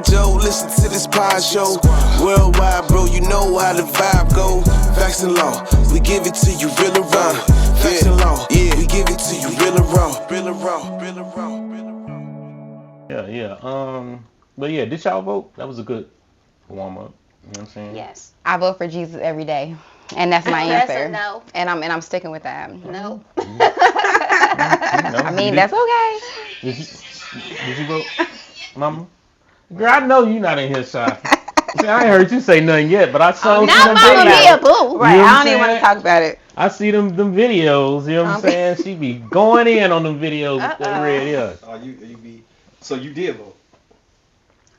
Squad, Joe, listen to this pod show. Worldwide, bro, you know how the vibe go. Facts and law, we give it to you real and raw. Facts and law, yeah, we give it to you real and raw. Real and raw, real and raw, real and raw. Yeah. But yeah, did y'all vote? That was a good warm up. You know what I'm saying? Yes. I vote for Jesus every day, and that's my answer. That's a no. And I'm sticking with that. No. I mean, that's okay. Did you vote, Mama? Girl, I know you not in here shy. See, I ain't heard you say nothing yet, but I saw you Not MommaMia, boo. Right, You know I don't even want to talk about it. I see them videos, you know what I'm saying? She be going in on them videos with that red, yeah. So you did vote.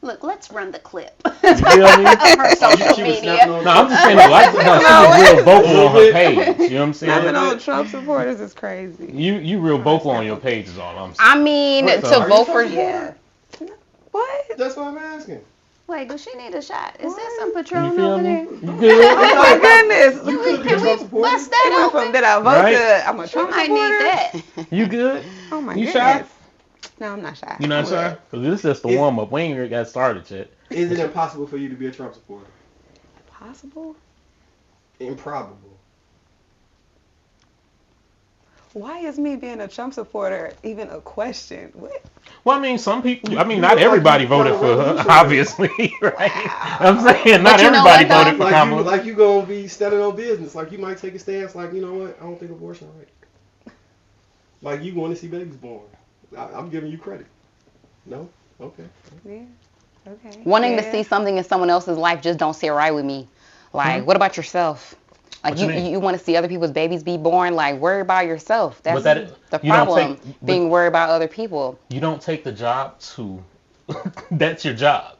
Look, let's run the clip You feel me? of her social media. No, I'm just saying, she was real vocal on her page, you know what I'm saying? Snapping on Trump supporters is crazy. You real vocal on your page is all I'm saying. I mean, to vote for What? That's what I'm asking. Wait, does she need a shot? Is there some You Patron feel over me? there? You good? Oh my goodness. Can we bust that It went from open? did I vote Right? to I'm a We Trump might supporter? need that. You good? Oh my You goodness. shy? No, I'm not shy. You not shy? Because this is just the warm up. We ain't even got started yet. Is it impossible for you to be a Trump supporter? Possible? Improbable. Why is me being a Trump supporter even a question? What? Well, I mean, some people, not everybody voted for her, obviously, right? I'm saying not you know everybody what, though? voted for Kamala. Like you gonna be standing on business. Like you might take a stance like, you know what, I don't think abortion right. Like you want to see babies born. I'm giving you credit. No? Okay. Yeah. Okay. Wanting to see something in someone else's life just don't sit right with me. Like, what about yourself? Like, What you mean? you want to see other people's babies be born? Like, worry about yourself. That's the you don't problem, being worried about other people. You don't take the job to, that's your job.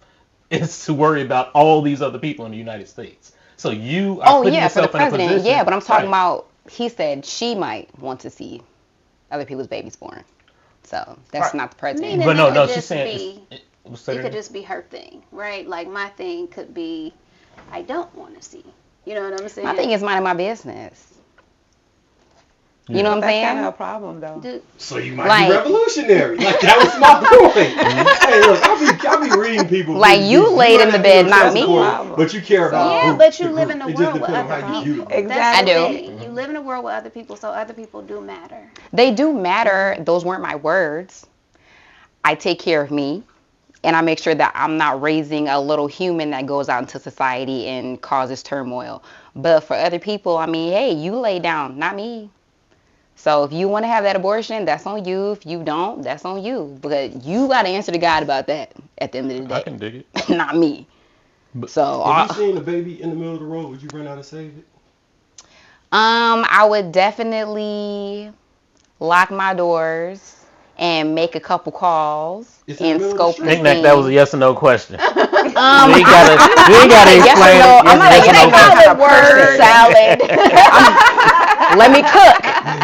It's to worry about all these other people in the United States. So you are putting for the yourself in a president. position. Yeah, but I'm talking Right. about, he said she might want to see other people's babies born. So that's Right. not the president. Meaning But no, it no, could she's just saying be- it's It could just be her thing, right? Like my thing could be, I don't want to see. You know what I'm saying? My thing is minding my business. You know what I'm That's saying? kind of a problem, though. So you might Like- be revolutionary. Like that was my point. Hey, look, I'll be reading people. Like, you laid in the bed, not me. But you care about. Yeah, group, but you the live group. in a It world just with depends on other how you people. view it. That's I the do. thing. You live in a world with other people, so other people do matter. They do matter. Those weren't my words. I take care of me, and I make sure that I'm not raising a little human that goes out into society and causes turmoil. But for other people, I mean, hey, you lay down, not me. So if you want to have that abortion, that's on you. If you don't, that's on you. But you got to answer to God about that at the end of the day. I can dig it. Not me. But- So If you seen a baby in the middle of the road, would you run out and save it? I would definitely lock my doors and make a couple calls It's in the and middle of the scope street. the Think like that was a scene. yes or no question. You ain't I'm gotta yes or explain no. it. I'm not a Yes or yes no or question. no word salad. Let me cook,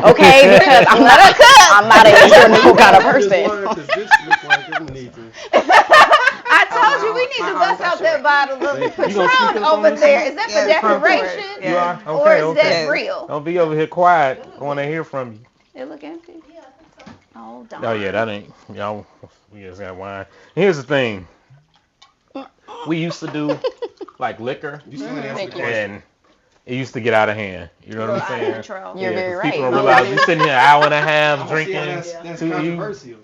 okay? Because I'm not a cook. I'm not a yes or no kind of person. This looks like it needs to. I told you we need to bust out that bottle of You gonna speak Patron up on over this? there. Is that for Yeah, Trump decoration? support. You are? Or Okay, is okay. that real? Don't be over here quiet. I want to hear from you. It look empty. Oh, darn. Oh yeah, that ain't y'all. We just got wine. Here's the thing. We used to do like liquor, You still ain't answered the Thank you. question. and it used to get out of hand. You know what I'm Out of saying? control. You're Yeah, very 'cause people right. don't realize you sitting here an hour and a half See, drinking. that's to you. controversial.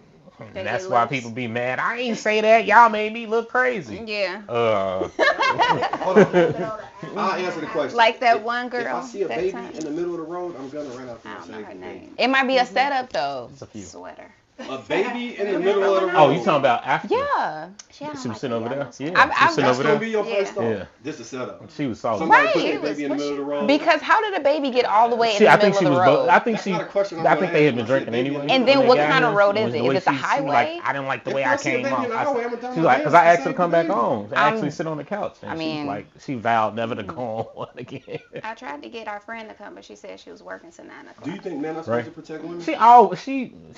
And that's why people be mad. I ain't say that. Y'all made me look crazy. Yeah. Hold on. I'll answer the question. Like that one girl. If I see a that baby time. in the middle of the road, I'm gonna run out I there don't and know save her the baby. name. It might be a setup though. It's a few. Sweater. A baby in the middle of the road. Oh, you talking about after? Yeah. She had on She was like sitting a over there. yellow Yeah, sweater. she was sitting That's over gonna there. be your first thought. Yeah. This is setup. She was solid. Somebody Right. put She that baby in the was- middle of the road. Because how did a baby get all the way in See, the I middle think she of was. the road? I think That's she. not a question I'm I think gonna they had ask. been I said drinking baby anyway. in the And then when what they got kind of here. road is The it? way If it's a she was like, highway? I didn't like the If way I I see a came baby off. in the highway, I'm gonna She was like, because I asked her to come back baby. home to actually sit on the couch, and I she's mean- like, she vowed never to go on again. I tried to get our friend to come, but she said she was working till 9 o'clock. Do you think men are supposed Right. to protect women?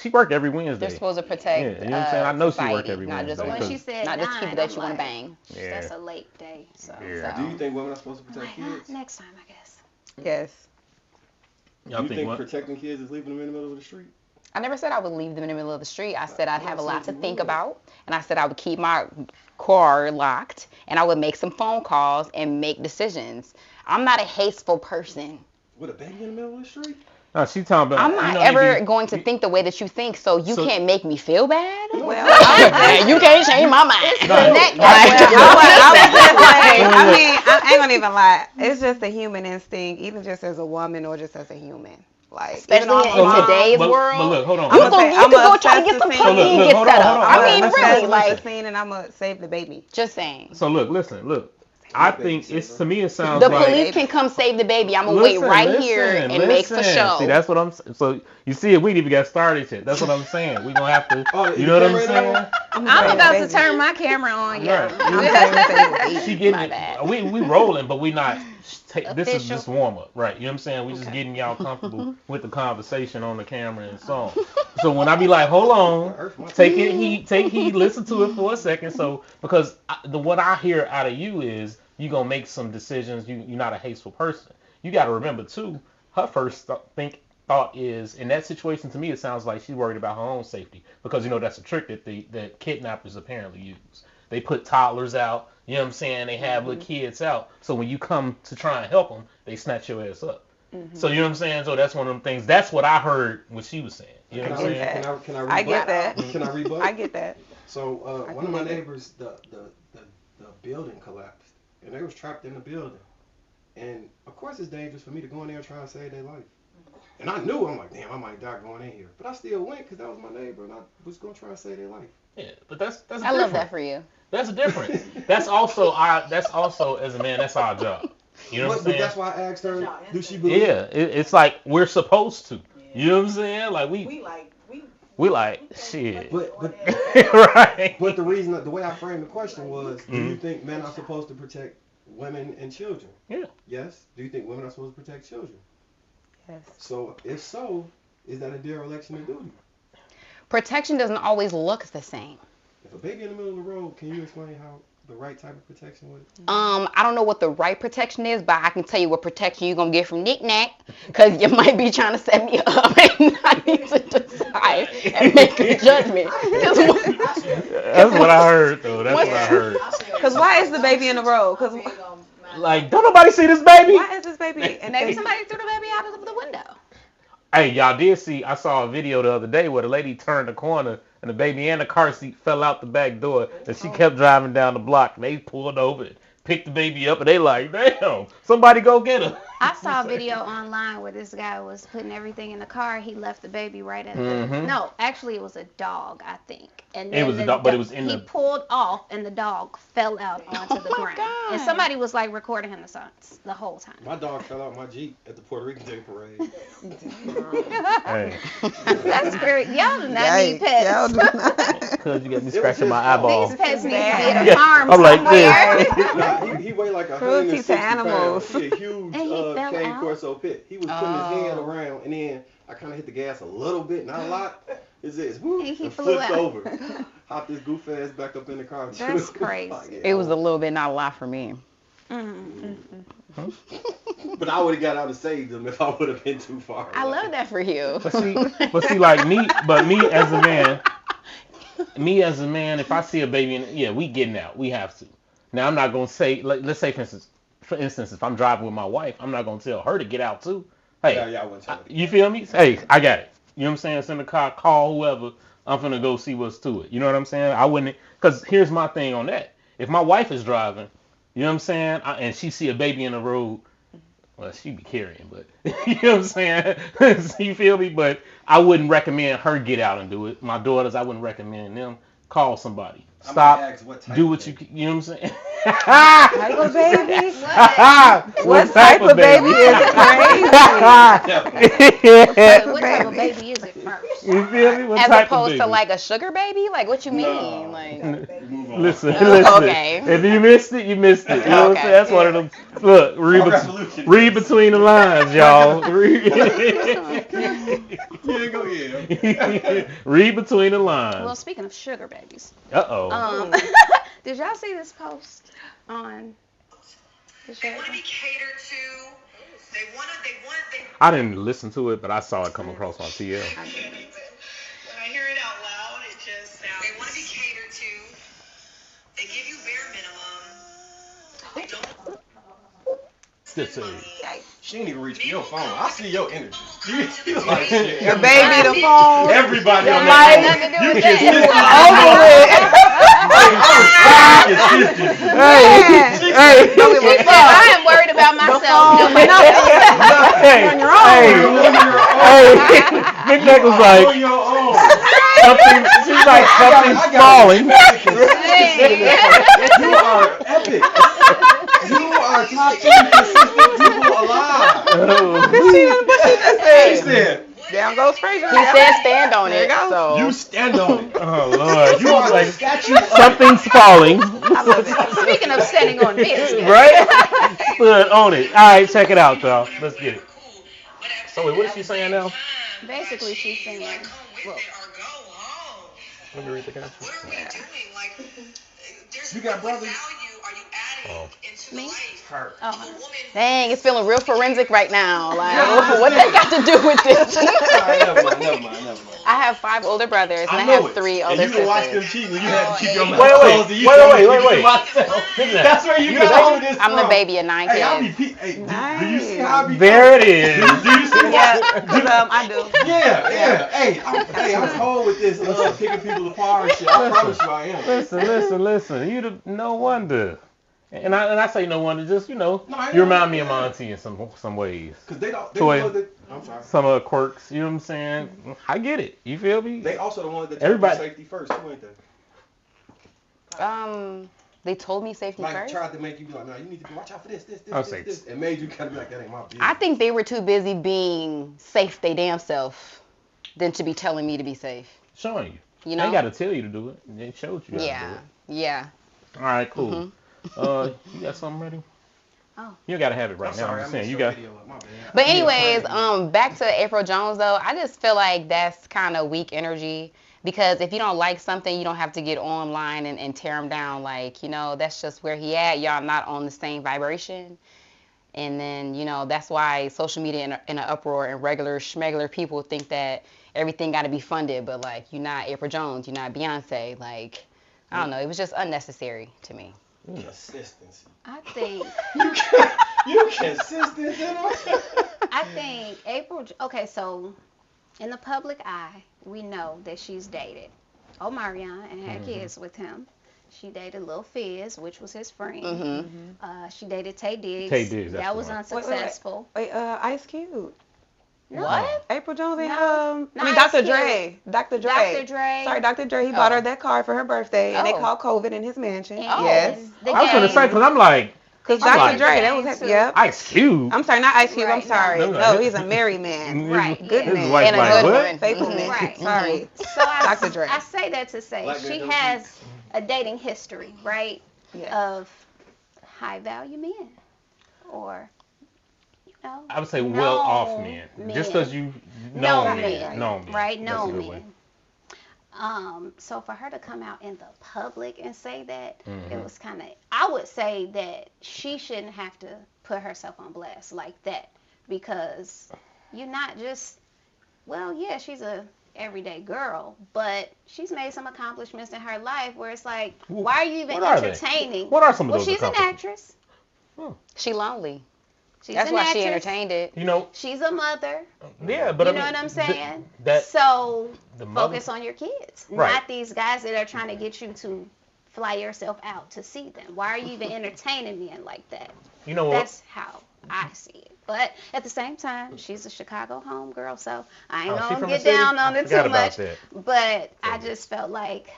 She worked every Wednesday. They're supposed to protect. Yeah, you know what I'm saying? I know she society, worked every not just Wednesday. When because- she said not just 9, people that I'm you want to like, bang. Yeah. That's a late day. So. Yeah. Do you think women are supposed to I'm protect like, kids? next time, I guess. Yes. Y'all Do you think what? protecting kids is leaving them in the middle of the street? I never said I would leave them in the middle of the street. I said I'd I'm have a not lot to saying you think would. about, and I said I would keep my car locked, and I would make some phone calls and make decisions. I'm not a hasteful person. With a baby in the middle of the street? No, she talking about. I'm not you know, ever you be- going to think the way that you think, so you So- can't make me feel bad. Well, And you can't change my mind. No, I was just like, I mean, I ain't gonna even lie. It's just a human instinct, even just as a woman or just as a human. Like, even though Especially I'm a in mom, today's but world. look, hold on. You I'ma can, say- you I'ma can go try to assess get the some scene. puppy and Look, get hold set on, up. hold on. I I'm mean, gonna really, listen. like, the scene and I'm gonna save the baby. just saying. So look. I think it's to me. It sounds The like police can come save the baby. I'm gonna wait right here and make for show. See, that's what I'm. So you see, we ain't even got started yet. That's what I'm saying. We gonna have to. Oh, You know what I'm the saying? camera I'm about to turn my camera on, y'all. Right. She getting My it. bad. We rolling, but we not. This is Official. just warm up, right? You know what I'm saying? We just Okay. getting y'all comfortable with the conversation on the camera and so on. So when I be like, hold on, take heed, listen to it for a second. So because what I hear out of you is you gonna make some decisions. You're not a hasteful person. You got to remember too. Her first thought is in that situation. To me, it sounds like she's worried about her own safety because that's a trick that kidnappers apparently use. They put toddlers out. You know what I'm saying? They have little kids out. So when you come to try and help them, they snatch your ass up. So you know what I'm saying? So that's one of them things. That's what I heard what she was saying. You know what I'm saying? Can I I get that. Can I rebut? I get that. So one of my neighbors, the building collapsed, and they was trapped in the building. And of course, it's dangerous for me to go in there and try and save their life. And I knew, I'm like, damn, I might die going in here. But I still went because that was my neighbor, and I was gonna try and save their life. Yeah, but that's I different. love that for you. That's different. That's also as a man, that's our job. You know what I'm But saying? that's why I asked her, do she believe? Yeah, it's like we're supposed to. You know what I'm saying? Like we like shit. But Right. But the way I framed the question was, do you think men are supposed to protect women and children? Yeah. Yes. Do you think women are supposed to protect children? Yes. So if so, is that a dereliction of duty? Protection doesn't always look the same. If a baby in the middle of the road, can you explain how the right type of protection would? I don't know what the right protection is, but I can tell you what protection you're gonna get from Nick Nack, because you might be trying to set me up, and I need to decide and make a judgment. That's what I heard though. That's what I heard. Because why is the baby in the road? Because Like, don't nobody see this baby? why is this baby? And Maybe somebody threw the baby out of the window. Hey, y'all did see, I saw a video the other day where the lady turned the corner and the baby and the car seat fell out the back door and she kept driving down the block. And they pulled over and picked the baby up and they like, damn, somebody go get her. I saw a video online where this guy was putting everything in the car. He left the baby right at the. Mhm. No, actually it was a dog, I think. And It was a dog, but it was in he the. pulled off and the dog fell out onto the my ground. God. And somebody was like recording him the whole time. My dog fell out my Jeep at the Puerto Rican Day Parade. Hey, That's great. Y'all do not need pets. Y'all do not. cuz you got me scratching my eyeball. These pets need to be bad. at a farm I'm like somewhere. this. Nah, he weighed like Cruelty 160 to animals. pounds. He a huge And he fell cane out? Corso pit. He was putting his hand around, and then I kind of hit the gas a little bit, not a lot. It's this, woo, And he and flew flipped out. over. Hopped this goof ass back up in the car. That's Like, crazy. yeah. It was a little bit, not a lot for me. But I would have got out and saved him if I would have been too far. I love that for you. But see, like me as a man, if I see a baby, we getting out. We have to. Now I'm not gonna say, let's say for instance, if I'm driving with my wife, I'm not gonna tell her to get out too. Hey, Yeah, I wouldn't tell her. you feel me? Hey, I got it. You know what I'm saying? It's in the car. Call whoever. I'm finna go see what's to it. You know what I'm saying? I wouldn't, because here's my thing on that. If my wife is driving, you know what I'm saying, and she see a baby in the road, well, she be carrying, but you know what I'm saying? You feel me? But I wouldn't recommend her get out and do it. My daughters, I wouldn't recommend them. Call somebody. I might Stop. ask what type Do of what you, baby. you know what I'm saying? Type of baby? what What type of baby is it? Yeah. What type of baby is it first? You feel me? What As type of opposed to baby? like a sugar baby? Like, what you mean? No. Like, Move on. Listen. Okay. If you missed it, you missed it. You know what I'm Okay. saying? That's one of them. Look, read between the lines, y'all. Yeah, go ahead. Read between the Well, lines. speaking of sugar babies, Uh-oh. did y'all see this post on the show? They want to be catered to. They want. I didn't listen to it, but I saw it come across on TL. Just say. She ain't even reach for your phone. I see your energy. You like shit. The baby, the phone. Everybody on That that nothing to do phone. You with can that. sister. Hey, She said, I am worried about myself. Nobody else. hey, on your own. hey, Big Neck was like, On your own. something, she's like, something's falling. You are epic. You are top 10 consistent people alive. She said, Down goes Frazier. He said stand on There it. you go. So you stand on it. Oh, Lord. You are like statue. Something's falling. I love it. Speaking of standing on business. Right? Stood on it. All right, check it out, y'all. Let's get it. So, wait, what is she saying now? Basically, she's saying, well, Let me read the caption. You got brothers? Oh. me? Her. Oh, dang, it's feeling real forensic right now. Like, what they got to do with this? Never mind. I have 5 older brothers and I know have 3 it. older And you can watch them sisters. cheat when you had to keep your mouth Wait. closed. and you told me to keep it to Wait. myself. Look at That's where you got all of this I'm the from. baby of 9 Hey, I be kids. do you see how I be? There it is. Do you see Yeah, how? 'cause, I do. Yeah. Hey, I'm cold with this picking people apart and shit. I promise you I am. Listen. No wonder. And I say no wonder, just, you No, I remind me know. of my auntie in some ways. Cause they don't. I'm sorry. Some of the quirks, you know what I'm saying? I get it. You feel me? They also the ones that Everybody- tell you safety first, too, ain't they? They told me safety Like first. tried to make you be like, no, you need to watch out for this, I'll say and made you kind of be like, that ain't my business. I think they were too busy being safe they damn self than to be telling me to be safe. Showing you. You They ain't know? got to tell you to do it. They showed you how to Yeah. do Yeah. it. All right, cool. You got something ready? Oh. You got to have it right I'm now. sorry, I'm just I saying, messed you your got. video up, my bad. But Yeah, anyways, crazy. back to April Jones though. I just feel like that's kind of weak energy because if you don't like something, you don't have to get online and tear him down. Like, that's just where he at. Y'all not on the same vibration. And then, that's why social media in an uproar and regular schmegular people think that everything got to be funded. But like, you're not April Jones, you're not Beyonce. Like, I don't know. It was just unnecessary to me. Consistency. I think You consistent, I think April. Okay, so in the public eye, we know that she's dated Omarion and had kids with him. She dated Lil Fizz, which was his friend. Mm-hmm. She dated Tay Diggs. Tay Diggs, that's that the was one. unsuccessful. Wait, Ice Cube. No. What? April Jones and No, not Dr. Ice Cube. Dre. Dr. Dre. Dr. Dre. Sorry, Dr. Dre. He bought her that car for her birthday, and they Oh. called COVID in his mansion. And Yes. the I was going to say, game- because I'm like, Because I'm Dr. like- Dre, that was him. Too. Yep. Ice Cube. I'm sorry, not Ice Cube. I'm Right, sorry. no. No, he's a married man. Right, Good yeah. His man. wife And a like, good what? one. Faithful Mhm. man. Right. Sorry. So Dr. Dre. I say that to say Black man she don't has a dating history, right, Yes. of high value men, or I would say well-off known men. Just because you know men. Known men. right? That's a Known good way. men. So for her to come out in the public and say that, Mhm. it was kind of, I would say that she shouldn't have to put herself on blast like that, because you're not just, well, yeah, she's a everyday girl, but she's made some accomplishments in her life where it's like, why are you even What are they? entertaining? What are some of Well, those she's an accomplishments? actress. She lonely. She's That's an why actress. she entertained it. You know, She's a mother. yeah, but You I know mean, what I'm saying? that So the mother, focus on your kids, Right. not these guys that are trying to get you to fly yourself out to see them. Why are you even entertaining men like that? you know what? That's how I see it. But at the same time, she's a Chicago homegirl, so I ain't Oh, she gonna from get the city? down on I it forgot too about much. that. But I just felt like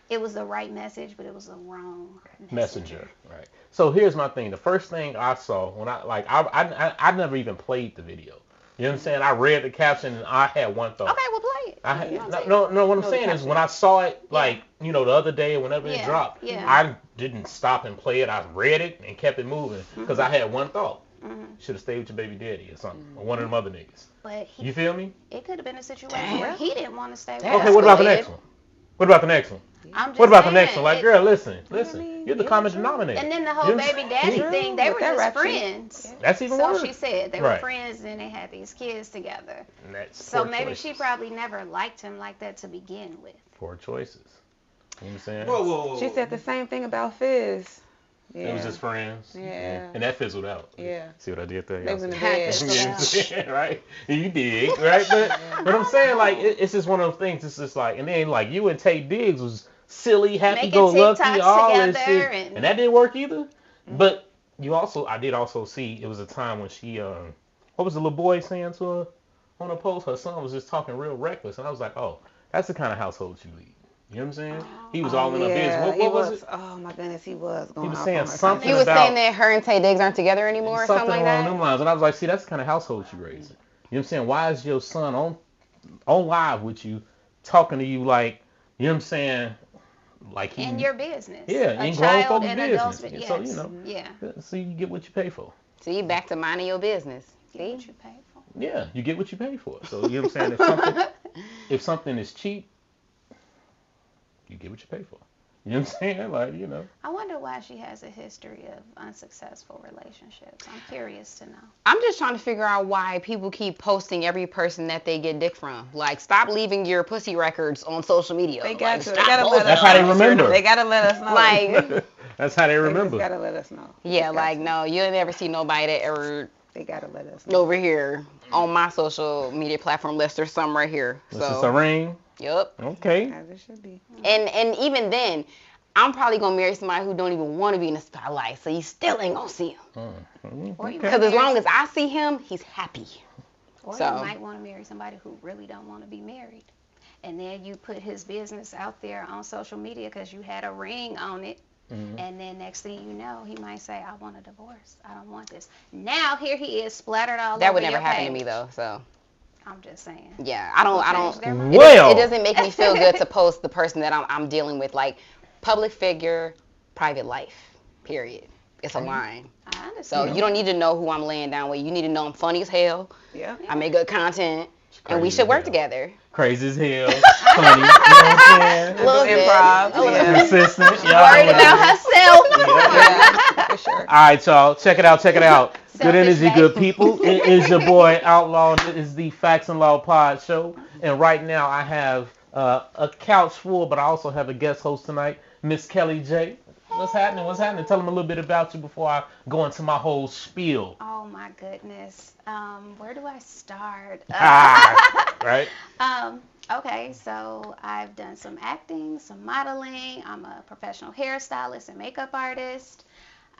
it was the right message, but it was the wrong Messenger, right? So here's my thing. The first thing I saw when I never even played the video. You know what I'm saying? I read the caption and I had one thought. Okay, we'll play it. I had, You know, no. What I'm No, saying the is when I saw it, like Yeah. the other day, whenever it Yeah, dropped, yeah. I didn't stop and play it. I read it and kept it moving because I had one thought. Should have stayed with your baby daddy or something, or one of them other niggas. But You feel me? it could have been a situation where he didn't want to stay with Damn. Okay, her. what about the Go ahead. next one? What about the next one? I'm just What about the saying, next one? Like, girl, listen. mean, You're the yeah, common true. denominator. And then the whole You know what baby I'm daddy saying? thing, they With were that just rap sheet. friends. That's even So worse. she said they were Right. friends and they had these kids together. And that's So poor maybe choices. she probably never liked him like that to begin with. Poor choices. You know what I'm saying? Whoa. She said the same thing about Fizz. It was just friends. Yeah. And that fizzled out. Yeah. See what I did there? They was in the Fizzled bed. out. Right? You did, right? But I'm saying, like, it's just one of those things. It's just like, and then, like, you and Tate Diggs was silly, happy-go-lucky, TikToks all this together shit. and- And that didn't work either. But I did also see, it was a time when she, what was the little boy saying to her on a post? Her son was just talking real reckless. And I was like, oh, that's the kind of household you lead. You know what I'm saying? He was all in her business. What was it? Oh my goodness, he was going He was off saying on her. something He was about- saying that her and Tay Diggs aren't together anymore or something like along that. them lines. And I was like, see, that's the kind of household you raising. You know what I'm saying? Why is your son on live with you, talking to you like, you know what I'm saying? Like he, In your business. Yeah, a in grown child folks' and business. adults. Yes. So, you know. Yeah. So you get what you pay for. See, back to minding your business. Get See? what you pay for. Yeah, you get what you pay for. So you know what I'm saying? If something is cheap, you get what you pay for. You know what I'm saying? Like, you know. I wonder why she has a history of unsuccessful relationships. I'm curious to know. I'm just trying to figure out why people keep posting every person that they get dick from. Like, stop leaving your pussy records on social media. They got like, to. stop They gotta let posting us That's how they them. remember. They gotta let us know. Like, That's how they They remember. just gotta let us know. yeah, like, no, you'll never see nobody that ever They gotta let us know. over here on my social media platform list. There's some right here. This is a So, ring. yep. Okay. As it should be. And even then, I'm probably gonna marry somebody who don't even want to be in the spotlight, so you still ain't gonna see him. Or you Because might as long marry- as I see him, he's happy. Or So- you might want to marry somebody who really don't want to be married. And then you put his business out there on social media because you had a ring on it. And then next thing you know, he might say, I want a divorce. I don't want this. Now here he is splattered all That over would never your happen to page. me though. So I'm just saying. yeah, I don't. Change their mind. Well. It doesn't make me feel good to post the person that I'm dealing with, like public figure, private life. Period. It's a line. I So understand. you don't need to know who I'm laying down with. You need to know I'm funny as hell. Yeah. I make good content, and we Crazy should as work hell. together. Crazy as hell. Funny. You know what I'm saying? Little bit. Improv. A little Yeah. Consistent. Y'all know Worried what it about is. herself. Yeah, for sure. All right, y'all. Check it out. Check it out. Good Selfish energy, good baby. people. It is your boy Outlaw. And it is the Facts and Law Pod Show. And right now I have a couch full, but I also have a guest host tonight, Miss Kelly J. What's happening? What's happening? Tell them a little bit about you before I go into my whole spiel. Oh my goodness. Where do I start? Right? Okay, so I've done some acting, some modeling. I'm a professional hairstylist and makeup artist.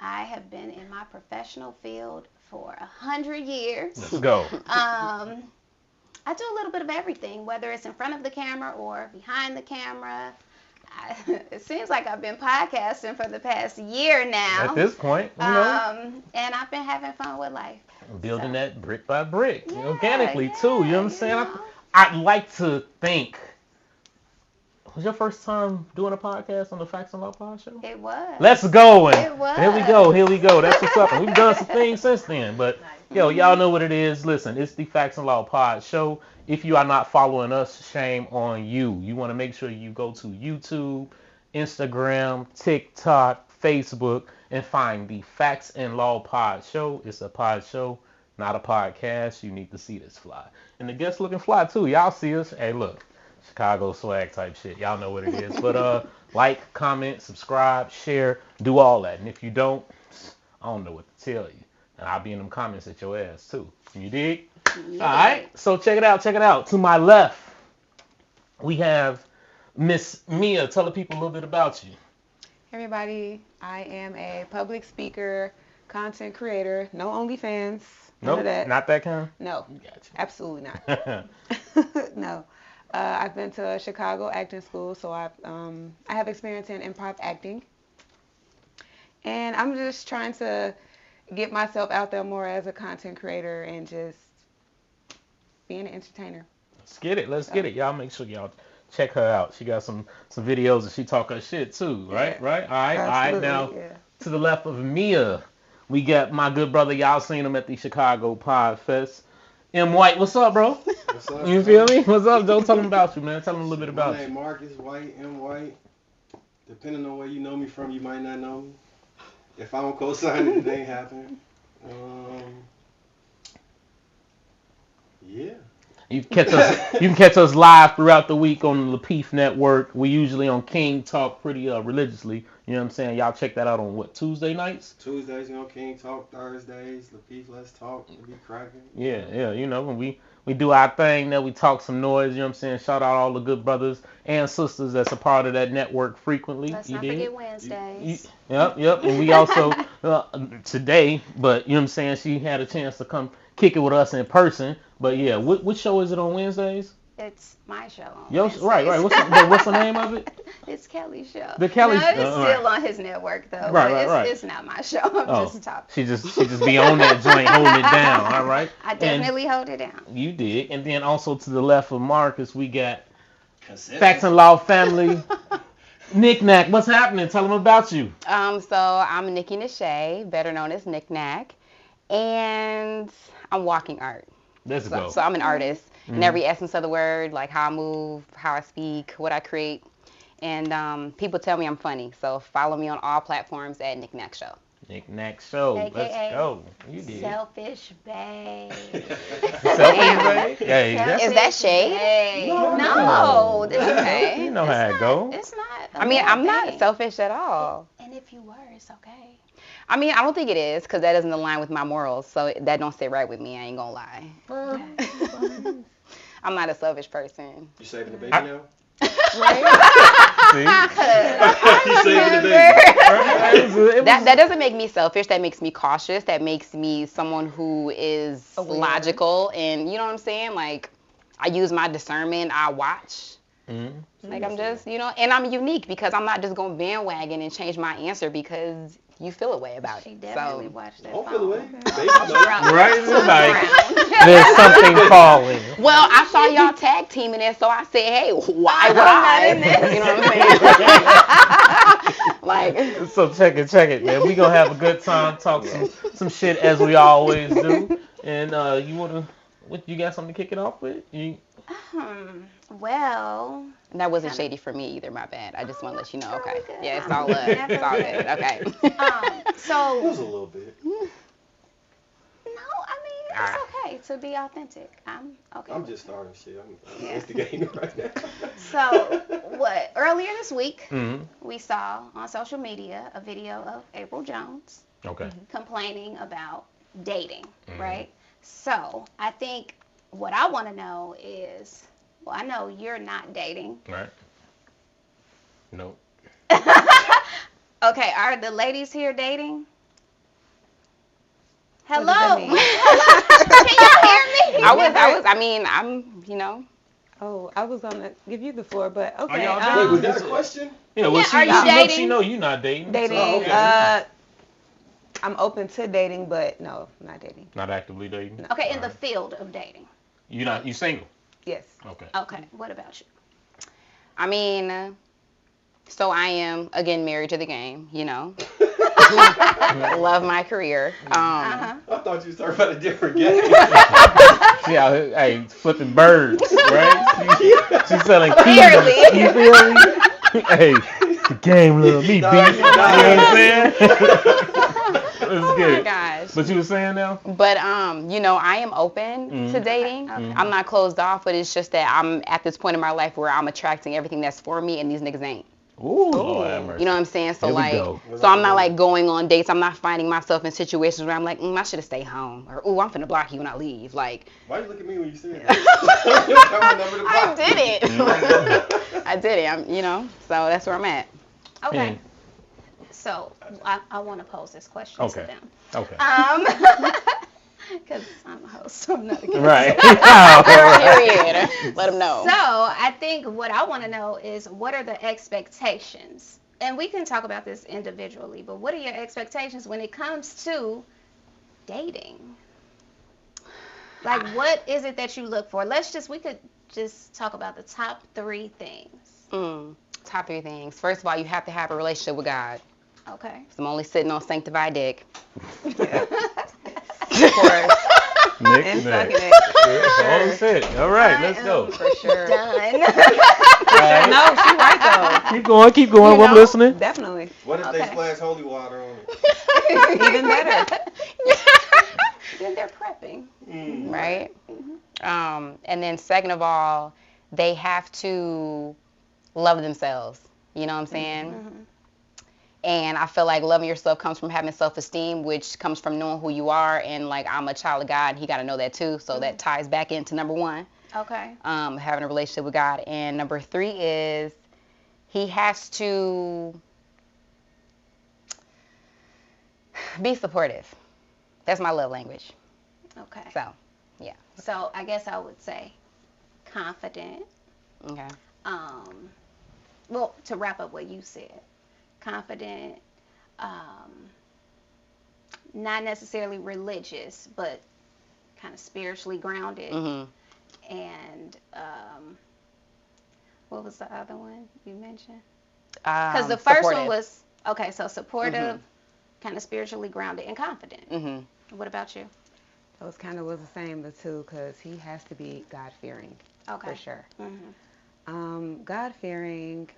I have been in my professional field for 100 years. Let's go. I do a little bit of everything, whether it's in front of the camera or behind the camera. It seems like I've been podcasting for the past year now. At this point, you know, And I've been having fun with life. building so. that brick by brick, Yeah, organically too. You know what I'm saying? know. I'd like to think. Was your first time doing a podcast on the Facts and Law Pod Show? It was. Let's go. And It was. Here we go. Here we go. That's what's up. And we've done some things since then. But, yo, y'all know what it is. Listen, it's the Facts and Law Pod Show. If you are not following us, shame on you. You want to make sure you go to YouTube, Instagram, TikTok, Facebook, and find the Facts and Law Pod Show. It's a pod show, not a podcast. You need to see this fly. And the guests looking fly, too. Y'all see us. Hey, look. Chicago swag type shit. Y'all know what it is. But like, comment, subscribe, share, do all that. And if you don't, I don't know what to tell you. And I'll be in them comments at your ass too. You dig? Yeah. All right. So check it out. Check it out. To my left, we have Miss Mia. Tell the people a little bit about you. Everybody, I am a public speaker, content creator. No OnlyFans. None Nope, of that. not that kind. No, Gotcha. absolutely not. No. I've been to Chicago acting school, so I have experience in improv acting. And I'm just trying to get myself out there more as a content creator and just being an entertainer. Let's get it. Let's get it. Y'all make sure y'all check her out. She got some videos and she talk her shit too. Right? Yeah. Right? All right. Absolutely, All right. Now, yeah. to the left of Mia, we got my good brother. Y'all seen him at the Chicago Pod Fest. M. White, what's up, bro? What's up? You feel me? What's up, Joe? Tell him about you, man. Tell him a little bit about My you. name Marcus White, M. White. Depending on where you know me from, you might not know me. If I don't co-sign it, it ain't happening. Yeah. You can catch us live throughout the week on the Lapeef Network. We usually on King Talk pretty religiously. You know what I'm saying? Y'all check that out on what, Tuesday nights? Tuesdays, King Talk. Thursdays, Lafitte Let's Talk. We be cracking. Yeah, when we do our thing, then we talk some noise, you know what I'm saying? Shout out all the good brothers and sisters that's a part of that network frequently. Let's not forget Wednesdays. Yep. And we also, today, but you know what I'm saying, she had a chance to come kick it with us in person. But yeah, what show is it on Wednesdays? It's my show on Yo, Wednesdays. right. What's the name of it? It's Kelly's show. The Kelly. No, it's still on his network though. Right. It's not my show. I'm just talking. She just be on that joint holding it down. All right. I definitely hold it down. You did, and then also to the left of Marcus, we got Facts and Law family. Knick-Knack, what's happening? Tell them about you. So I'm Nikki Nashay, better known as Knick-Knack, and I'm walking art. Let's go. So I'm an artist in every essence of the word, like how I move, how I speak, what I create. And people tell me I'm funny, so follow me on all platforms at Knick-Knack Show. Knick-Knack Show. AKA Let's go. You did. Selfish babe. Selfish babe? Yeah, Is that shade? No. Okay. You know how it go. It's not. I mean, I'm not selfish at all. And if you were, it's okay. I mean, I don't think it is, because that doesn't align with my morals, so that don't sit right with me. I ain't gonna lie. I'm not a selfish person. You saving the baby now? See? You saving the baby. That doesn't make me selfish. That makes me cautious. That makes me someone who is logical, and you know what I'm saying? Like, I use my discernment. I watch. Like, I'm just, and I'm unique because I'm not just going to bandwagon and change my answer because you feel a way about it. She definitely watched that. Don't feel away. Right? There's something falling. Well, I saw y'all tag teaming it, so I said, hey, why would I? You know what I'm saying? Like, So check it, man. We gonna have a good time, talk some shit as we always do. And you got something to kick it off with? Well, that wasn't shady for me either. My bad. I just want to let you know. Okay. good. Yeah, it's all good. It's all good. Okay. So It was a little bit. no, I mean it's okay to be authentic. I'm okay. I'm just starting shit. I'm instigating right now. So earlier this week, Mm-hmm. we saw on social media a video of April Jones Okay. complaining about dating, right? So I think what I want to know is, well, I know you're not dating. Right. Nope. Okay, are the ladies here dating? What Hello? does that mean? Can y'all hear me? I'm. Oh, I was gonna give you the floor, but okay. y'all Wait, was that a question? Yeah, well, are you dating? She know you not dating. Dating. Oh, okay. I'm open to dating, but no, not dating. Not actively dating. No. Okay, in the field of dating. You single? Yes. Okay. Okay, what about you? I mean, so I am again married to the game. Love my career. I thought you was talking about a different game. Yeah, hey, flipping birds, right? She's selling Clearly. keys. You feel me? Hey, the game love me, B. You know what I'm saying? Let's get it. Gosh. But you were saying now? But I am open to dating. I'm not closed off, but it's just that I'm at this point in my life where I'm attracting everything that's for me, and these niggas ain't. Ooh, Lord have mercy. You know what I'm saying? So Here we like, go. so I'm not like going on dates. I'm not finding myself in situations where I'm like, I should have stayed home, or I'm finna block you when I leave. Like, Why you look at me when you say that? I did it. I did it. So that's where I'm at. Okay. And- So I want to pose this question to Okay. them. Okay. Because I'm a host, so I'm not a guest. Right. Period. Let them know. So I think what I want to know is, what are the expectations? And we can talk about this individually, but what are your expectations when it comes to dating? Like, what is it that you look for? We could just talk about the top 3 things. Top 3 things. First of all, you have to have a relationship with God. Okay. So I'm only sitting on sanctified dick. Of course. Nick, And Nick. sucking it. Oh, shit. All right, let's go. For sure. Done. No, she right Keep going. I'm listening. though. Definitely. What if they Okay. splash holy water on it? Even better. Then they're prepping. Right? And then second of all, they have to love themselves. You know what I'm saying? And I feel like loving yourself comes from having self-esteem, which comes from knowing who you are. And like, I'm a child of God, and he got to know that too. So that ties back into number 1. Okay. Having a relationship with God. And number 3 is he has to be supportive. That's my love language. Okay. So, yeah. So I guess I would say confident. Okay. Well, to wrap up what you said, confident, not necessarily religious, but kind of spiritually grounded. Mm-hmm. And what was the other one you mentioned? Because the first one was, okay, so supportive, kind of spiritually grounded, and confident. Mm-hmm. What about you? Those kind of was the same, the two, because he has to be God-fearing, Okay. for sure. Mm-hmm. God-fearing,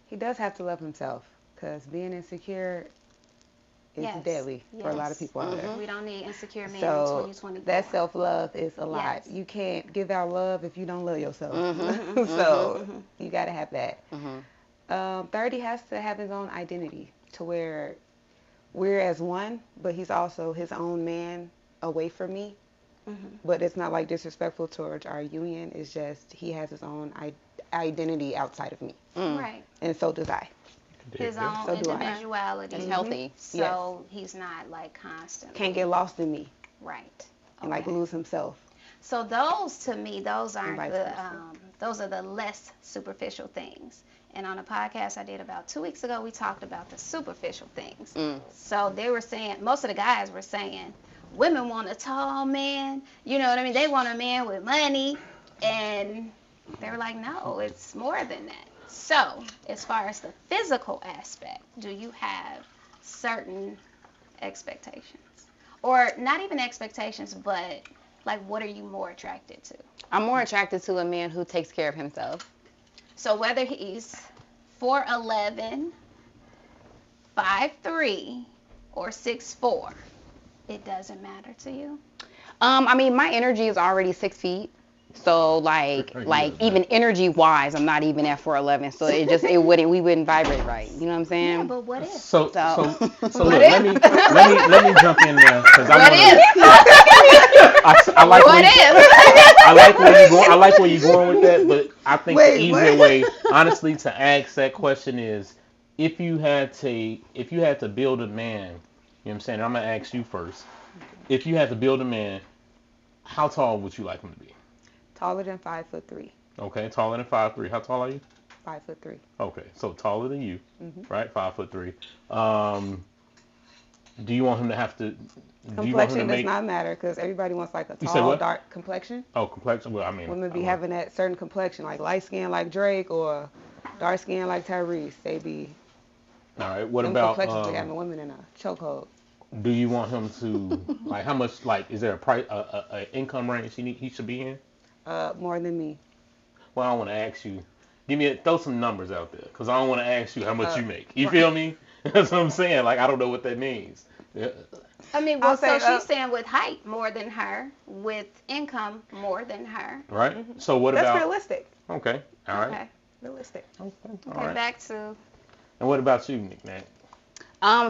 he does have to love himself, because being insecure is deadly for a lot of people out there. We don't need insecure men in So 2024. that self-love is a lot. Yes. You can't give out love if you don't love yourself. Mm-hmm. So you got to have that. Mm-hmm. Third, he has to have his own identity to where we're as one, but he's also his own man away from me. But it's not like disrespectful towards our union. It's just he has his own identity outside of me. Right. And so does I. His own So do I. individuality. That's healthy. So he's not like constantly. Can't get lost in me Right. and like lose himself. So those, to me, those aren't vice the, versa. those are the less superficial things. And on a podcast I did about 2 weeks ago, we talked about the superficial things. So they were saying, most of the guys were saying, women want a tall man. You know what I mean? They want a man with money. And they were like, no, it's more than that. So as far as the physical aspect, do you have certain expectations? Or not even expectations, but like, what are you more attracted to? I'm more attracted to a man who takes care of himself. So whether he's 4'11", 5'3", or 6'4", it doesn't matter to you? I mean, my energy is already 6 feet. So like even energy wise, I'm not even at 4'11". So we wouldn't vibrate right. You know what I'm saying? Yeah, but what if? So So- look, let me jump in there because I like where you going. I like where you're going with that, but I think the easier way, honestly, to ask that question is, if you had to build a man, you know what I'm saying? I'm gonna ask you first. If you had to build a man, how tall would you like him to be? Taller than 5'3". Okay, taller than 5'3". How tall are you? 5'3". Okay, so taller than you, right? 5'3". Do you want him to have to? Do you want him to Complexion make? does not matter because everybody wants like a You said tall, what? dark complexion. Oh, complexion. Well, I mean, Women be having that certain complexion, like light skin like Drake or dark skin like Tyrese. They be All right. What them about? complexions be having women in a chokehold. Do you want him to like how much? Like, is there a price, a income range he should be in? More than me. Well, I want to ask you. Throw some numbers out there, cause I don't want to ask you how much you make. You feel me? That's what I'm saying. Like, I don't know what that means. Yeah. I mean, well, I'll say, so she's saying with height more than her, with income more than her. Right. So what That's about? realistic. Okay. All right. Okay. Realistic. Okay. All Okay, right. back to. And what about you, Nick Nack?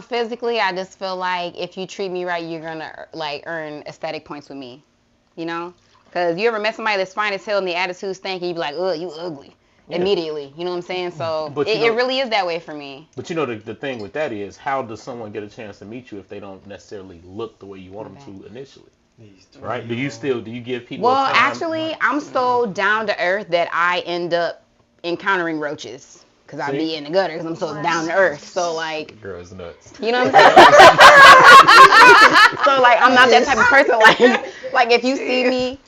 Physically, I just feel like if you treat me right, you're gonna like earn aesthetic points with me. You know? Cause you ever met somebody that's fine as hell and the attitude stank and you be like, ugh, you ugly. Yeah. Immediately. You know what I'm saying? So But it really is that way for me. But you know the thing with that is, how does someone get a chance to meet you if they don't necessarily look the way you want them to initially? Right? Do you give people? Well, time? actually, I'm so down to earth that I end up encountering roaches. Because I be in the gutter because I'm so down to earth. So, like, Girl's nuts. you know what I'm saying? So, like, I'm not that type of person. Like if you see me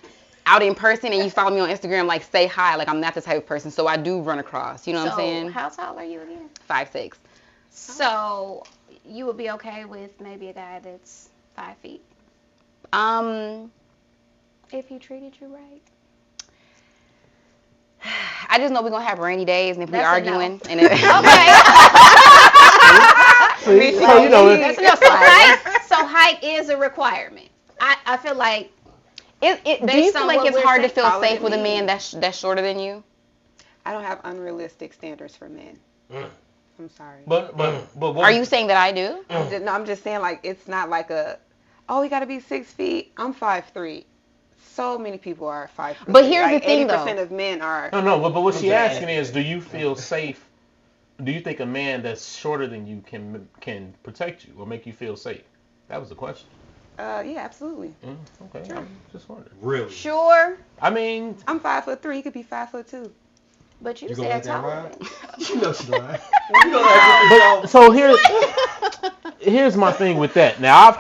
out in person and you follow me on Instagram, like, say hi. Like, I'm not the type of person. So, I do run across. You know what I'm saying? How tall are you again? 5'6". So you would be okay with maybe a guy that's 5 feet if he treated you right? I just know we're going to have rainy days and if we're That's a no. arguing. And it, See? So, you know, That's enough. So height is a requirement. I feel like. do you Based feel on like what it's we're hard to saying, feel taller safe than with a me. man that's shorter than you? I don't have unrealistic standards for men. I'm sorry. But what, Are you saying that I do? I'm just saying, like, it's not like you got to be 6 feet. I'm 5'3". So many people are 5'3". But here's the thing, 80% of men are. No, but what she asking is, do you feel safe? Do you think a man that's shorter than you can protect you or make you feel safe? That was the question. Yeah, absolutely. Okay, Sure. I'm just wondering. Really? Sure, I mean, I'm 5'3". He could be 5'2". but you You gonna said let that taller. ride? You know she lying. You gonna let but so here's my thing with that. Now I've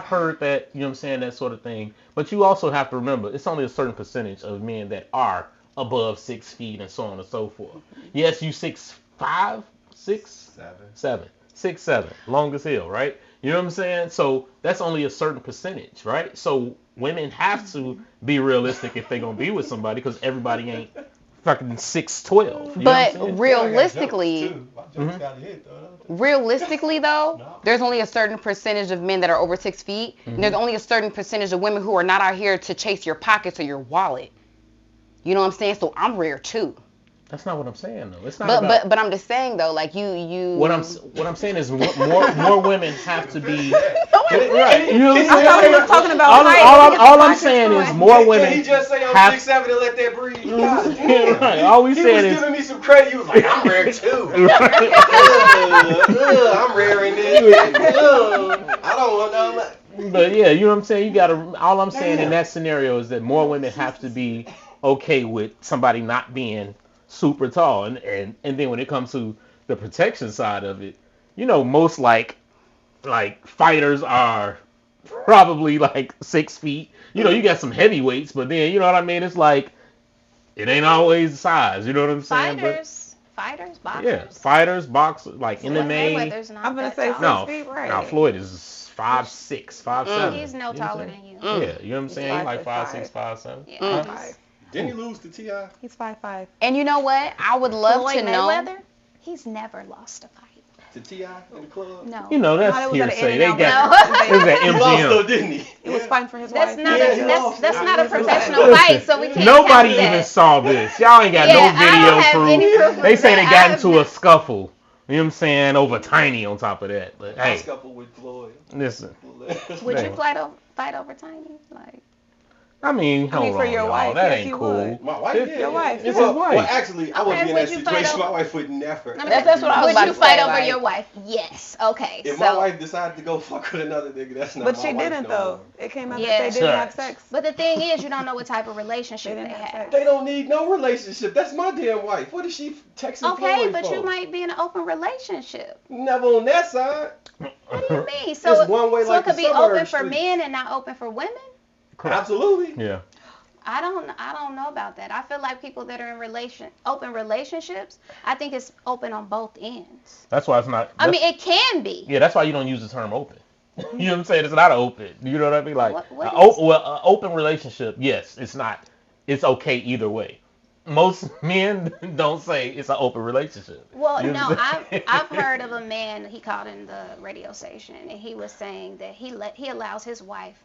heard that, you know what I'm saying, that sort of thing. But you also have to remember, it's only a certain percentage of men that are above 6 feet and so on and so forth. Yes, you 6'5", 6'7", long as hell, right? You know what I'm saying? So that's only a certain percentage, right? So women have to be realistic if they're gonna be with somebody, because everybody ain't fucking 6'12". But realistically, realistically though, there's only a certain percentage of men that are over 6 feet. And there's only a certain percentage of women who are not out here to chase your pockets or your wallet. You know what I'm saying? So I'm rare too. That's not what I'm saying though. It's not But I'm just saying though, like you. What I'm saying is more women have to be Right. You know what I'm I saying? thought we was talking about height. All I'm saying is more women. Can he just say I'm have 6'7" and let that breathe? God damn. Right. All we He saying was is giving me some credit. He was like, I'm rare too. I'm rare in this. I don't want no. But yeah, you know what I'm saying? You gotta. All I'm saying in that scenario is that more women have to be okay with somebody not being super tall, and then when it comes to the protection side of it, you know, most like fighters are probably like 6 feet. You know, you got some heavyweights, but then you know what I mean. It's like it ain't always the size. You know what I'm saying? Fighters, boxers. Yeah, fighters, boxers, like Floyd MMA. Mayweather's not I'm gonna that say tall. 6 feet, right? No, Floyd is 5'6", 5'7". He's no taller than you. Yeah, you know what I'm saying? He's Like 5'6", 5'5". 5'7". Yeah. Huh? 5'5". Didn't he lose to T.I.? He's 5'5". And you know what? I would love Floyd to know. Mayweather, he's never lost a fight. To T.I. in the club? No. You know, that's No, it was at hearsay. an They In-N-Out got it was at He lost though, MGM. didn't he? He was fighting for his That's wife. not Yeah, a he that's, lost. that's not a professional Listen, fight, so we can't Nobody count even that. saw this. Y'all ain't got Yeah, no I don't have video any proof. proof They of say they that. got I have into a not- scuffle. You know what I'm saying? Over Tiny on top of that. But I hey, scuffled with Floyd. listen. Would you Man. fight over Tiny? Like, I mean, hold for on, your y'all. wife, That yes, ain't you cool. would. My wife, It- yeah. Your wife, It's yeah. his wife. Well, actually, I wouldn't be in would that you fight situation. over- My wife would never. That's what I was would about you to fight say, over like- your wife? Yes. Okay. If so, my wife decided to go fuck with another nigga, that's not But my she wife didn't no though. more. It came out Yeah. that they didn't have Shucks. sex. but the thing is, you don't know what type of relationship They they didn't have have. sex. They don't need no relationship. That's my damn wife. What is she texting Okay, Floyd but for? you might be in an open relationship. Never on that side. What do you mean? So, It's one way so like it could the be suburb open for streets. men and not open for women? Absolutely. Yeah. I don't know about that. I feel like people that are in open relationships, I think it's open on both ends. That's why it's not. I mean, it can be. Yeah, that's why you don't use the term open. You know what I'm saying? It's not open. You know what I mean? Like, What is- open relationship, yes, it's not. It's okay either way. Most men don't say it's an open relationship. Well, You know no, what I'm saying? I've heard of a man. He called in the radio station, and he was saying that he allows his wife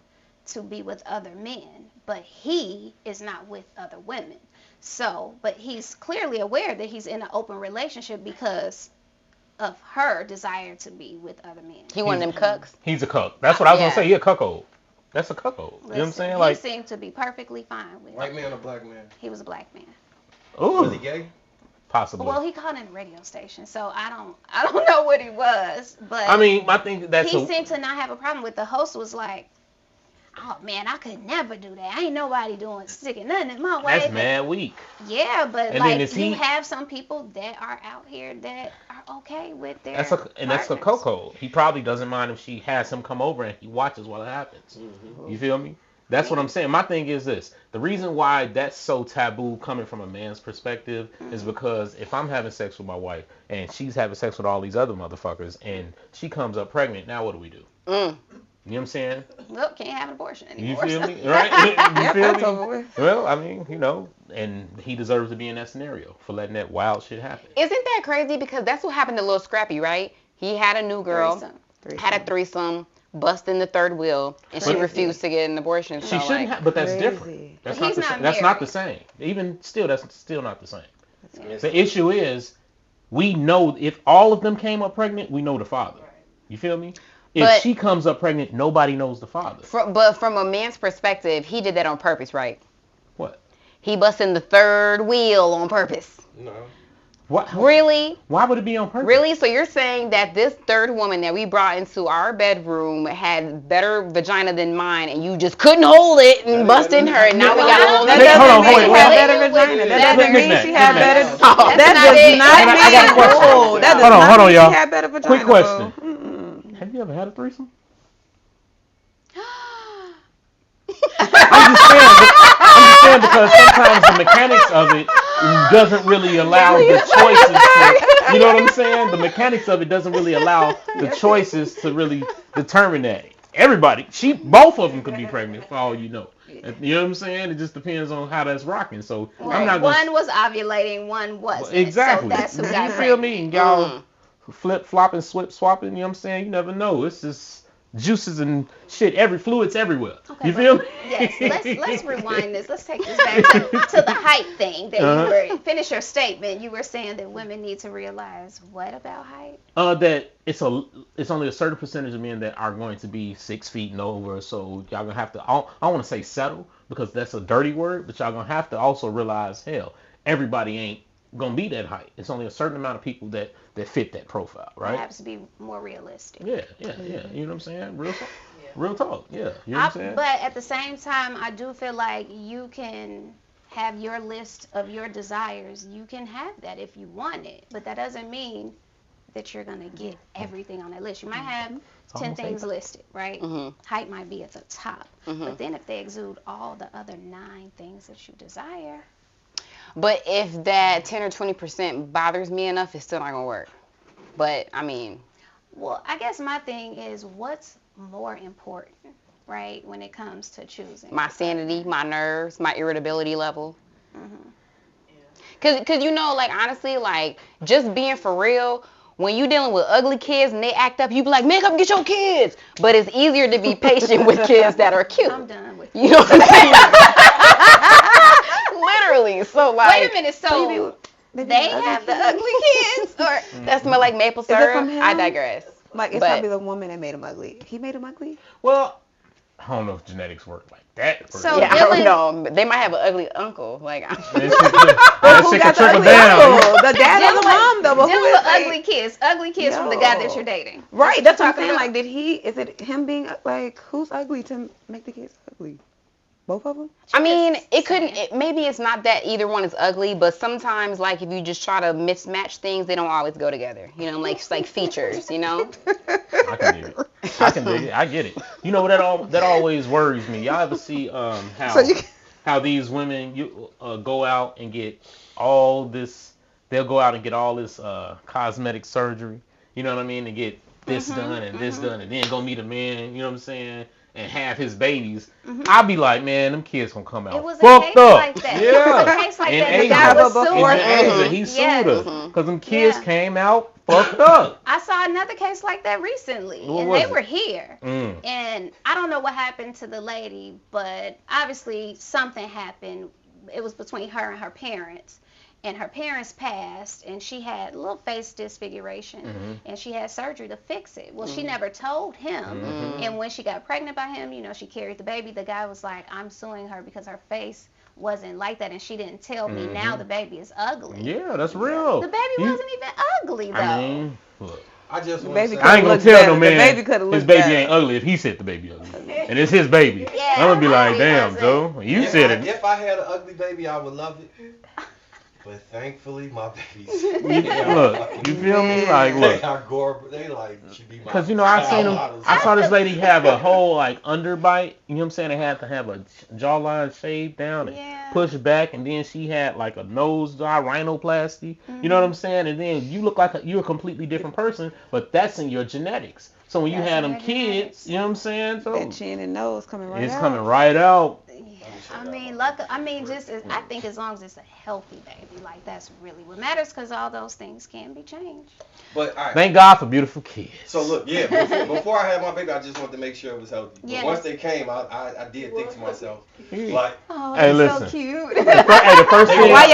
to be with other men, but he is not with other women. So, but he's clearly aware that he's in an open relationship because of her desire to be with other men. He one of them cucks. He's a cuck. That's what I was Yeah. gonna say. He a cuckold. That's a cuckold. You know what I'm saying? He Like, seemed to be perfectly fine with White it. man or black man? He was a black man. Was he ooh, gay? possibly. Well, he called in the radio station, so I don't know what he was, but I mean, I think that's he seemed to not have a problem with. The host was like, "Oh man, I could never do that. Ain't nobody sticking nothing in my way." that's mad weak. Yeah, but And then like is you he- have some people that are out here that are okay with their That's a partners. cuckold. He probably doesn't mind if she has him come over and he watches what happens. You feel me? That's what I'm saying. My thing is this. The reason why that's so taboo coming from a man's perspective is because if I'm having sex with my wife and she's having sex with all these other motherfuckers and she comes up pregnant, now what do we do? You know what I'm saying? Well, can't have an abortion You anymore. feel so- me? Right? You Yep, feel that's me? over with. Well, I mean, you know, and he deserves to be in that scenario for letting that wild shit happen. Isn't that crazy? Because that's what happened to Lil Scrappy, right? He had a new girl, Threesome. had a threesome, busting the third wheel, and she Crazy. refused to get an abortion. She So, shouldn't like, have, but that's Crazy. different. That's But not he's the not same. That's not married. the same. Even still, that's still not the same. Yes. The issue is we know if all of them came up pregnant, we know the father. You feel me? If But- she comes up pregnant, nobody knows the father. But from a man's perspective, he did that on purpose, right? What? He busting the third wheel on purpose. No. What? Really? Why would it be on purpose? Really? So you're saying that this third woman that we brought into our bedroom had better vagina than mine, and you just couldn't hold it and bust in her, and now we gotta hold That it? Hold on, doesn't wait, mean wait. she had better vagina. That doesn't Nick, mean she had Nick, better. Nick. Oh, That that's does it. not I got a mean. question. Whoa, that does Hold on, not hold on, mean y'all. she had better vagina. Quick question. boo. Mm-mm. Have you ever had a threesome? I'm just saying because sometimes the mechanics of it doesn't really allow the choices to, you know what I'm saying? The mechanics of it doesn't really allow the choices to really determine that. Everybody, both of them could be pregnant for all you know. You know what I'm saying? It just depends on how that's rocking. So Well, I'm not gonna one was ovulating, one wasn't. exactly. So that's who you got feel pregnant. me? And y'all flip flopping, swip swapping. You know what I'm saying? You never know. It's just juices and shit. Fluids everywhere. Okay, You feel me? Yes, let's rewind this. Let's take this back to the height thing that you were finish your statement. You were saying that women need to realize what about height? That it's only a certain percentage of men that are going to be 6 feet and over. So y'all gonna have to. I don't want to say settle because that's a dirty word, but y'all gonna have to also realize, hell, everybody ain't gonna be that height. It's only a certain amount of people that fit that profile, right? Perhaps be more realistic. Yeah. You know what I'm saying? Real talk. Yeah. You know what I'm saying? But at the same time, I do feel like you can have your list of your desires. You can have that if you want it, but that doesn't mean that you're gonna get everything on that list. You might have 10 things listed, right? Height might be at the top, but then if they exude all the other 9 things that you desire. But if that 10 or 20% bothers me enough, it's still not gonna work. But I mean, well, I guess my thing is what's more important, right, when it comes to choosing? My sanity, my nerves, my irritability level. Cause you know, like honestly, like just being for real. When you dealing with ugly kids and they act up, you be like, man, come get your kids. But it's easier to be patient with kids that are cute. I'm done with you. Know what I'm saying? Literally. So like. Wait a minute. So they have the ugly kids, or that smell like maple Is it syrup? from him? I digress. Like it's probably the woman that made him ugly. He made him ugly. Well, I don't know if genetics work like that. So Yeah, I don't know. They might have an ugly uncle. Like, that shit can trickle down. The dad or the mom, though. But who dealing is with ugly kids from the guy that you're dating. Right, that's what I'm talking saying. about. Like, is it him being, like, who's ugly to make the kids ugly? Both of them? I mean, maybe it's not that either one is ugly, but sometimes, like, if you just try to mismatch things, they don't always go together. You know, like, it's like features, you know? I can dig it. I get it. You know, that always worries me. Y'all ever see how these women go out and get all this, they'll go out and get all this cosmetic surgery, you know what I mean, to get this done and this done, and then go meet a man, you know what I'm saying, and have his babies. I'll be like, man, them kids gonna come out fucked up. Like that. Yeah. It was a case like that. The guy was suing. He sued her because them kids came out fucked up. I saw another case like that recently, and they were here. And I don't know what happened to the lady, but obviously something happened. It was between her and her parents. And her parents passed, and she had a little face disfiguration, and she had surgery to fix it. Well, she never told him, and when she got pregnant by him, you know, she carried the baby. The guy was like, I'm suing her because her face wasn't like that, and she didn't tell me. Now the baby is ugly. Yeah, that's real. The baby wasn't even ugly, though. I mean, look. I just want I to say, I ain't gonna tell no man his baby ain't ugly if he said the baby ugly. And it's his baby. Yeah, I'm gonna be like, he damn, wasn't. Joe, you said it. If I had an ugly baby, I would love it. But thankfully, my babies. Look, you feel me? Like, They look. are gore. They like should be my. Because, you know, I saw this lady have a whole, like, underbite. You know what I'm saying? They had to have a jawline shaved down and pushed back. And then she had, like, a nose job, rhinoplasty. You know what I'm saying? And then you look like you're a completely different person. But that's in your genetics. So when you had them kids, you know what I'm saying? So that chin and nose coming right out. it's coming right out. I think as long as it's a healthy baby, like that's really what matters, because all those things can be changed. But all right. Thank God for beautiful kids. So look, before I had my baby, I just wanted to make sure it was healthy. But once they came, I did think to myself, like, oh, hey, that's listen. so cute. The first thing. Why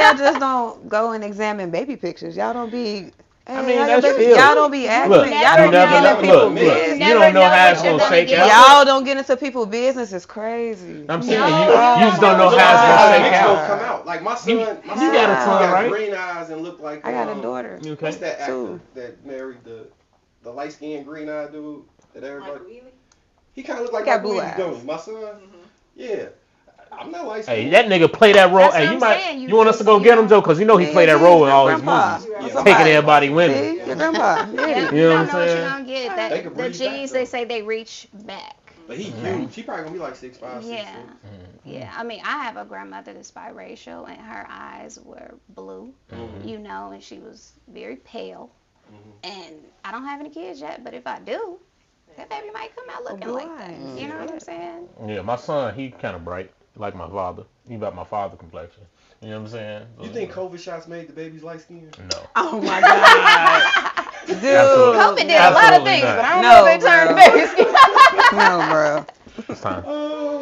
y'all just don't go and examine baby pictures? Y'all don't be. I mean, y'all that's baby- real. Y'all don't be asking. Look, Y'all don't get into people's business. You don't know how it's gonna shake out. Y'all don't get into people's business. It's crazy. I'm saying you just don't know how it's gonna shake out. Come out. Like my son, You got a son, right? green eyes and look like I got a daughter. Okay. What's that actor Two. that married the light skinned green eyed dude that everybody? Like Wheelie? He kind of looked like He got blue blue eyes. eyes. My son, yeah. I'm not light Hey, skinned. that nigga play that role. That's Hey, what you I'm saying. you want us to go get him, Joe? Because you know he play that role in all his movies. Taking everybody women. See, your grandpa. Yeah, You know what I'm don't know what saying? you're gonna get. They could The breed genes, back, they though. say they reach back. But he huge. He probably gonna be like 6'5", 6'6". Yeah. Yeah, I mean, I have a grandmother that's biracial, and her eyes were blue, you know, and she was very pale. And I don't have any kids yet, but if I do, that baby might come out looking like that. You know what I'm saying? Yeah, my son, he kind of bright, like my father. He about my father complexion. You know what I'm saying? You think COVID shots made the babies light skinned? No. Oh my God. Dude. COVID did a lot of things, but I don't know if they turned bro. babies. No, bro. It's time. Oh